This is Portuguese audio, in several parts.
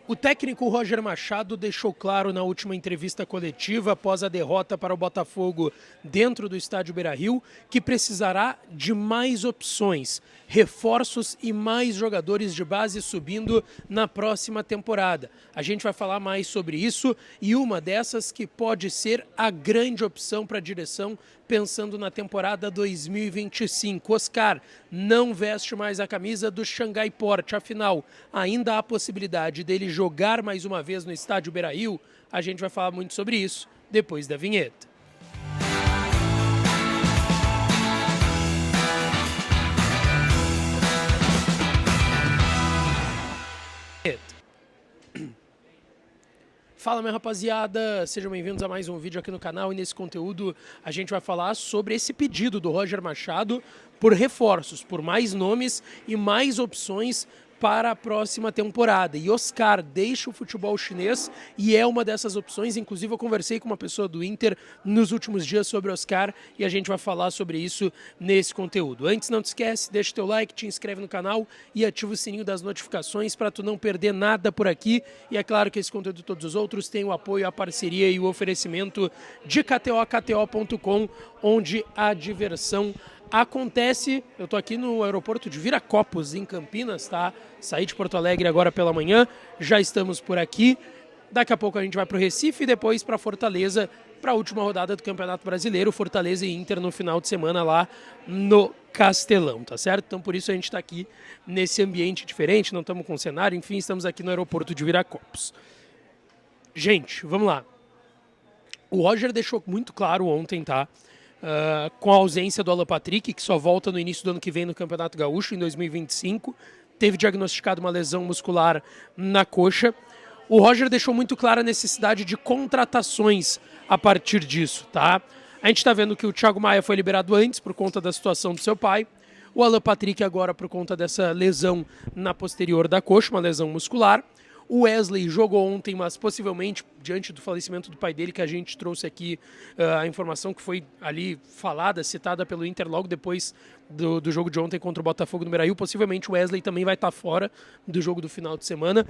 O técnico Roger Machado deixou claro na última entrevista coletiva, após a derrota para o Botafogo dentro do estádio Beira-Rio, que precisará de mais opções, reforços e mais jogadores de base subindo na próxima temporada. A gente vai falar mais sobre isso e uma dessas que pode ser a grande opção para a direção pensando na temporada 2025. Oscar não veste mais a camisa do Xangai Port, afinal, ainda há a possibilidade dele jogar mais uma vez no estádio Beira-Rio. A gente vai falar muito sobre isso depois da vinheta. Fala, minha rapaziada, sejam bem-vindos a mais um vídeo aqui no canal e nesse conteúdo a gente vai falar sobre esse pedido do Roger Machado por reforços, por mais nomes e mais opções para a próxima temporada. E Oscar deixa o futebol chinês e é uma dessas opções. Inclusive eu conversei com uma pessoa do Inter nos últimos dias sobre Oscar e a gente vai falar sobre isso nesse conteúdo. Antes, não te esquece, deixa o teu like, te inscreve no canal e ativa o sininho das notificações para tu não perder nada por aqui. E é claro que esse conteúdo e todos os outros têm o apoio, a parceria e o oferecimento de KTO.com, onde a diversão acontece. Eu tô aqui no aeroporto de Viracopos, em Campinas, tá? Saí de Porto Alegre agora pela manhã, já estamos por aqui. Daqui a pouco a gente vai para o Recife e depois para Fortaleza, para a última rodada do Campeonato Brasileiro, Fortaleza e Inter no final de semana lá no Castelão, tá certo? Então por isso a gente está aqui nesse ambiente diferente, não estamos com cenário, enfim, estamos aqui no aeroporto de Viracopos. Gente, vamos lá. O Roger deixou muito claro ontem, tá? Com a ausência do Alan Patrick, que só volta no início do ano que vem no Campeonato Gaúcho, em 2025. Teve diagnosticado uma lesão muscular na coxa. O Roger deixou muito clara a necessidade de contratações a partir disso, tá? A gente está vendo que o Thiago Maia foi liberado antes por conta da situação do seu pai. O Alan Patrick agora por conta dessa lesão na posterior da coxa, uma lesão muscular. O Wesley jogou ontem, mas possivelmente, diante do falecimento do pai dele, que a gente trouxe aqui a informação que foi ali falada, citada pelo Inter logo depois do jogo de ontem contra o Botafogo no Beira-Rio, possivelmente o Wesley também vai estar fora do jogo do final de semana.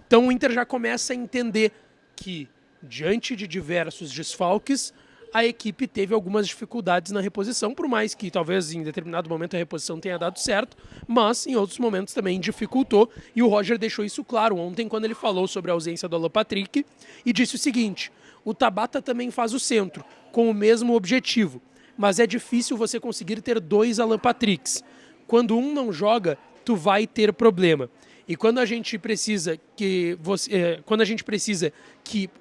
Então o Inter já começa a entender que, diante de diversos desfalques, a equipe teve algumas dificuldades na reposição, por mais que talvez em determinado momento a reposição tenha dado certo, mas em outros momentos também dificultou, e o Roger deixou isso claro ontem quando ele falou sobre a ausência do Alan Patrick e disse o seguinte: o Tabata também faz o centro, com o mesmo objetivo, mas é difícil você conseguir ter dois Alan Patricks. Quando um não joga, tu vai ter problema. E quando a gente precisa que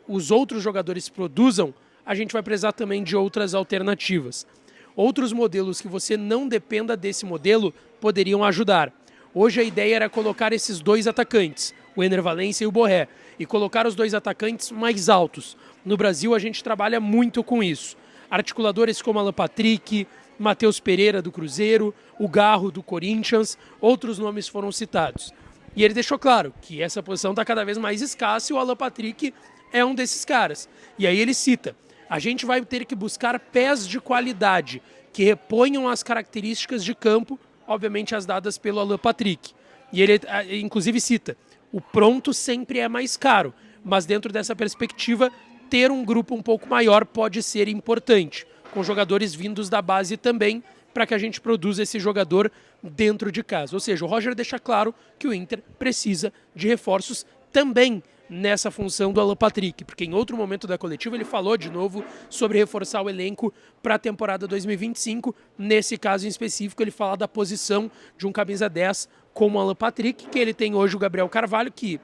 os outros jogadores produzam, a gente vai precisar também de outras alternativas. Outros modelos que você não dependa desse modelo poderiam ajudar. Hoje a ideia era colocar esses dois atacantes, o Ener Valencia e o Borré, e colocar os dois atacantes mais altos. No Brasil a gente trabalha muito com isso. Articuladores como Alan Patrick, Matheus Pereira do Cruzeiro, o Garro do Corinthians, outros nomes foram citados. E ele deixou claro que essa posição está cada vez mais escassa e o Alan Patrick é um desses caras. E aí ele cita: a gente vai ter que buscar pés de qualidade que reponham as características de campo, obviamente as dadas pelo Alan Patrick. E ele inclusive cita: o pronto sempre é mais caro, mas dentro dessa perspectiva, ter um grupo um pouco maior pode ser importante, com jogadores vindos da base também, para que a gente produza esse jogador dentro de casa. Ou seja, o Roger deixa claro que o Inter precisa de reforços também nessa função do Alan Patrick, porque em outro momento da coletiva ele falou de novo sobre reforçar o elenco para a temporada 2025. Nesse caso em específico, ele fala da posição de um camisa 10 como o Alan Patrick, que ele tem hoje o Gabriel Carvalho, que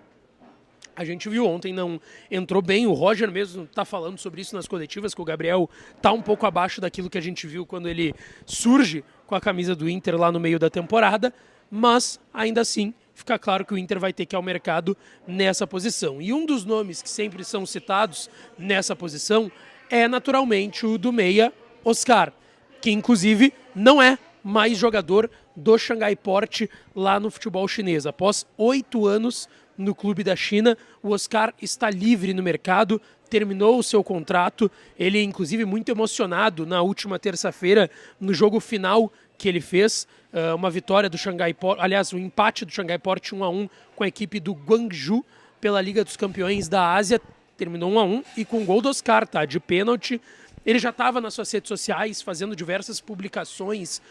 a gente viu ontem não entrou bem. O Roger mesmo está falando sobre isso nas coletivas, que o Gabriel está um pouco abaixo daquilo que a gente viu quando ele surge com a camisa do Inter lá no meio da temporada, mas ainda assim fica claro que o Inter vai ter que ir ao mercado nessa posição. E um dos nomes que sempre são citados nessa posição é naturalmente o do meia Oscar, que inclusive não é mais jogador do Xangai Port lá no futebol chinês. Após 8 anos no clube da China, o Oscar está livre no mercado, terminou o seu contrato. Ele, inclusive, muito emocionado na última terça-feira, no jogo final que ele fez, uma vitória do Xangai Port, aliás, um empate do Xangai Port 1-1 com a equipe do Guangzhou pela Liga dos Campeões da Ásia, terminou 1-1 e com gol do Oscar, tá? De pênalti. Ele já estava nas suas redes sociais fazendo diversas publicações,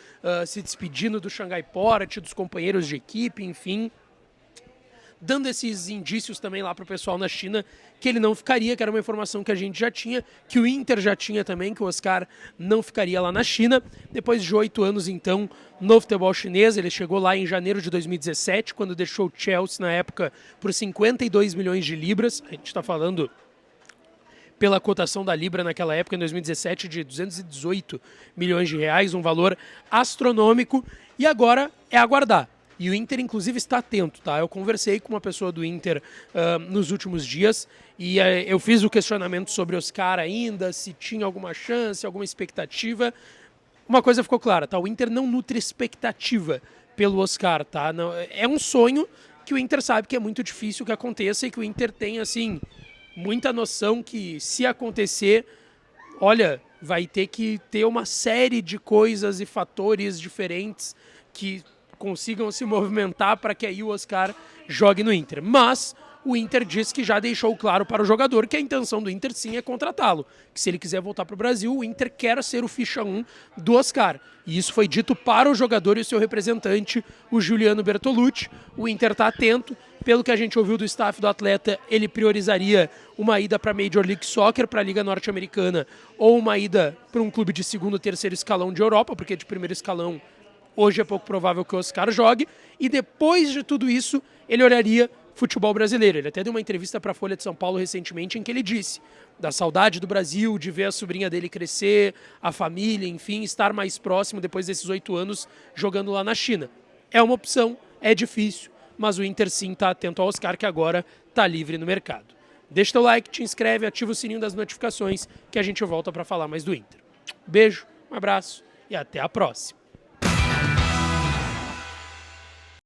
se despedindo do Xangai Port, dos companheiros de equipe, enfim, dando esses indícios também lá para o pessoal na China que ele não ficaria, que era uma informação que a gente já tinha, que o Inter já tinha também, que o Oscar não ficaria lá na China. Depois de 8 anos, então, no futebol chinês, ele chegou lá em janeiro de 2017, quando deixou o Chelsea na época por 52 milhões de libras. A gente está falando pela cotação da Libra naquela época, em 2017, de 218 milhões de reais, um valor astronômico, e agora é aguardar. E o Inter, inclusive, está atento, tá? Eu conversei com uma pessoa do Inter nos últimos dias e eu fiz o questionamento sobre Oscar ainda, se tinha alguma chance, alguma expectativa. Uma coisa ficou clara, tá? O Inter não nutre expectativa pelo Oscar, tá? Não, é um sonho que o Inter sabe que é muito difícil que aconteça e que o Inter tem, assim, muita noção que, se acontecer, olha, vai ter que ter uma série de coisas e fatores diferentes que consigam se movimentar para que aí o Oscar jogue no Inter. Mas o Inter diz que já deixou claro para o jogador que a intenção do Inter sim é contratá-lo. Que se ele quiser voltar para o Brasil, o Inter quer ser o ficha 1 do Oscar. E isso foi dito para o jogador e o seu representante, o Giuliano Bertolucci. O Inter está atento. Pelo que a gente ouviu do staff do atleta, ele priorizaria uma ida para a Major League Soccer, para a Liga Norte-Americana, ou uma ida para um clube de segundo ou terceiro escalão de Europa, porque de primeiro escalão hoje é pouco provável que o Oscar jogue, e depois de tudo isso, ele olharia futebol brasileiro. Ele até deu uma entrevista para a Folha de São Paulo recentemente em que ele disse da saudade do Brasil, de ver a sobrinha dele crescer, a família, enfim, estar mais próximo depois desses 8 anos jogando lá na China. É uma opção, é difícil, mas o Inter sim está atento ao Oscar, que agora está livre no mercado. Deixa teu like, te inscreve, ativa o sininho das notificações, que a gente volta para falar mais do Inter. Beijo, um abraço e até a próxima.